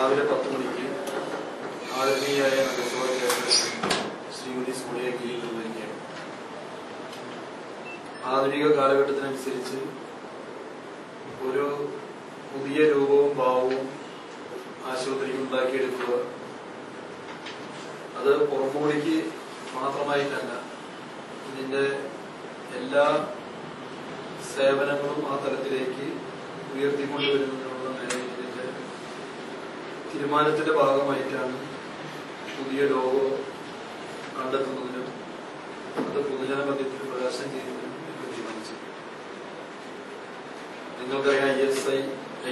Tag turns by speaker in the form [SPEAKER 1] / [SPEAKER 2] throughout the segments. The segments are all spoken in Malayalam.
[SPEAKER 1] രാവിലെ 10 മണിക്ക് ആദരണീയായ നഗരസഭാ ചെയർപേഴ്സൺ ശ്രീമതി സോണിയ ഗിരിയിൽ നിർവഹിക്കുകയാണ്. ആധുനിക കാലഘട്ടത്തിനനുസരിച്ച് ഒരു പുതിയ രൂപവും ഭാവവും ആശുപത്രിക്ക് ഉണ്ടാക്കിയെടുക്കുക, അത് പുറംമോടിക്ക് മാത്രമായിട്ടല്ല, ഇതിന്റെ എല്ലാ സേവനങ്ങളും ആ തലത്തിലേക്ക് ഉയർത്തിക്കൊണ്ടുവരുന്നതിനുള്ള ഇതിന്റെ തീരുമാനത്തിന്റെ ഭാഗമായിട്ടാണ് പുതിയ ലോഗോ കണ്ടെത്തുന്നതിനും അത് പൊതുജന മധ്യത്തിൽ പ്രകാശനം ചെയ്യുന്നതിനും തീരുമാനിച്ചത്. നിങ്ങൾക്കറിയാം,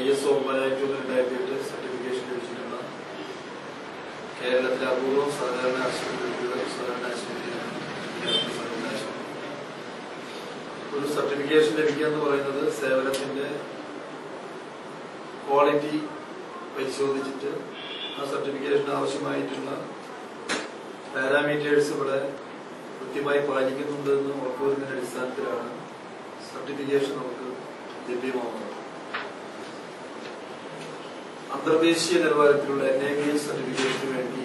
[SPEAKER 1] ISO 9001/2008 സർട്ടിഫിക്കേഷൻ ലഭിച്ചിട്ടുള്ള കേരളത്തിലെ അപൂർവം സാധാരണ ആശുപത്രികളുടെ ഒരു സർട്ടിഫിക്കേഷൻ ലഭിക്കുക എന്ന് പറയുന്നത് സേവനത്തിന്റെ ക്വാളിറ്റി പരിശോധിച്ചിട്ട് ആ സർട്ടിഫിക്കേഷന് ആവശ്യമായിട്ടുള്ള പാരാമീറ്റേഴ്സ് ഇവിടെ കൃത്യമായി പാലിക്കുന്നുണ്ട് എന്ന് ഉറപ്പുവരുന്നതിന്റെ അടിസ്ഥാനത്തിലാണ് സർട്ടിഫിക്കേഷൻ നമുക്ക് ലഭ്യമാകുന്നത്. അന്തർദേശീയ നിലവാരത്തിലുള്ള NABH സർട്ടിഫിക്കേഷന് വേണ്ടി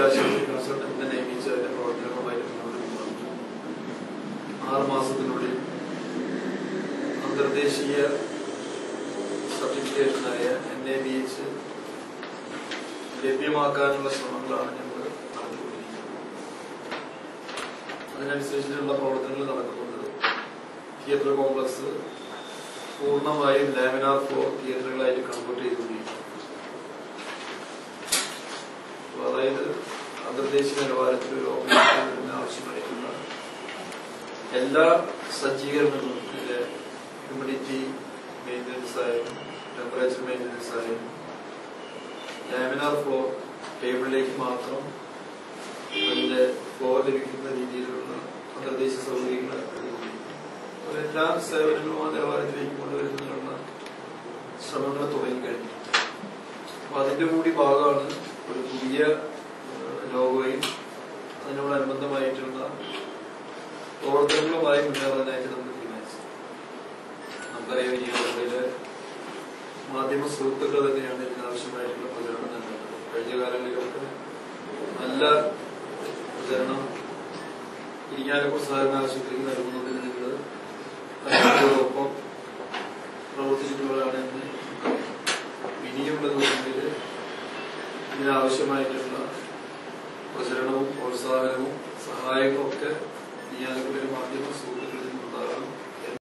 [SPEAKER 1] ആശുപത്രി കൺസൾട്ടന്റിനെ നിയമിച്ച് അതിന്റെ പ്രവർത്തനങ്ങളുമായി മുന്നോട്ട് പോകുന്നു. 6 മാസത്തിനുള്ളിൽ അന്തർദേശീയ സർട്ടിഫിക്കേഷനായ NABH ലഭ്യമാക്കാനുള്ള ശ്രമങ്ങളാണ് ഞങ്ങൾ നടത്തിക്കൊണ്ടിരിക്കുന്നത്. അതിനനുസരിച്ചിട്ടുള്ള പ്രവർത്തനങ്ങൾ നടക്കുന്നുണ്ട്. തിയേറ്റർ കോംപ്ലക്സ് പൂർണ്ണമായും ലാമിനാർ ഫ്ലോർ തിയേറ്ററുകളായിട്ട് കൺവേർട്ട് ചെയ്തുകൊണ്ടിരിക്കുന്നു. അതായത് അന്തർദേശീയ നിലവാരത്തിൽ ഒരു ഓപ്പറേഷന് ആവശ്യമായിട്ടുള്ള എല്ലാ സജ്ജീകരണങ്ങളും, ഇതിന്റെ ഹ്യൂമിഡിറ്റി മെയിൻ്റനൻസ് ആയാലും ടെമ്പറേച്ചർ മെയിൻ്റനൻസ് ആയാലും ലാമിനാർ ഫ്ലോർ ടേബിളിലേക്ക് മാത്രം അതിന്റെ ഫ്ലോർ ലഭിക്കുന്ന രീതിയിലുള്ള അന്തർദേശീയ സൗകര്യങ്ങൾ എല്ലാ സേവനങ്ങളും ആ നിലവാരത്തിലേക്ക് കൊണ്ടുവരുന്നതിനുള്ള ശ്രമങ്ങൾ തുടങ്ങിക്കഴിഞ്ഞു. അപ്പൊ അതിന്റെ കൂടി ഭാഗമാണ് ഒരു പുതിയ ലോഗോയും അതിനോടനുബന്ധമായിട്ടുള്ള പ്രവർത്തനങ്ങളുമായി മുന്നേറാനായിട്ട് നമുക്ക് തീരുമാനിച്ചത്. നമുക്കറിയാം, ഈ ജില്ലയിലെ മാധ്യമ സുഹൃത്തുക്കൾ തന്നെയാണ് ഇതിനാവശ്യമായിട്ടുള്ള പ്രചരണം നൽകുന്നത്. കഴിഞ്ഞ കാലങ്ങളിലൊക്കെ നല്ല പ്രചരണം ഇരിങ്ങാലക്കുട സഹകരണ ആശുപത്രിക്ക് നൽകുന്നതിന് നിങ്ങൾ ഒപ്പം പ്രവർത്തിച്ചിട്ടുള്ളതാണ് എന്ന് ഇനിയുള്ള ദിവസങ്ങളിൽ ഇതിനാവശ്യമായിട്ടുള്ള പ്രചരണവും പ്രോത്സാഹനവും സഹായവും ഒക്കെ ഇരിങ്ങാലക്കുടയിലെ മാധ്യമ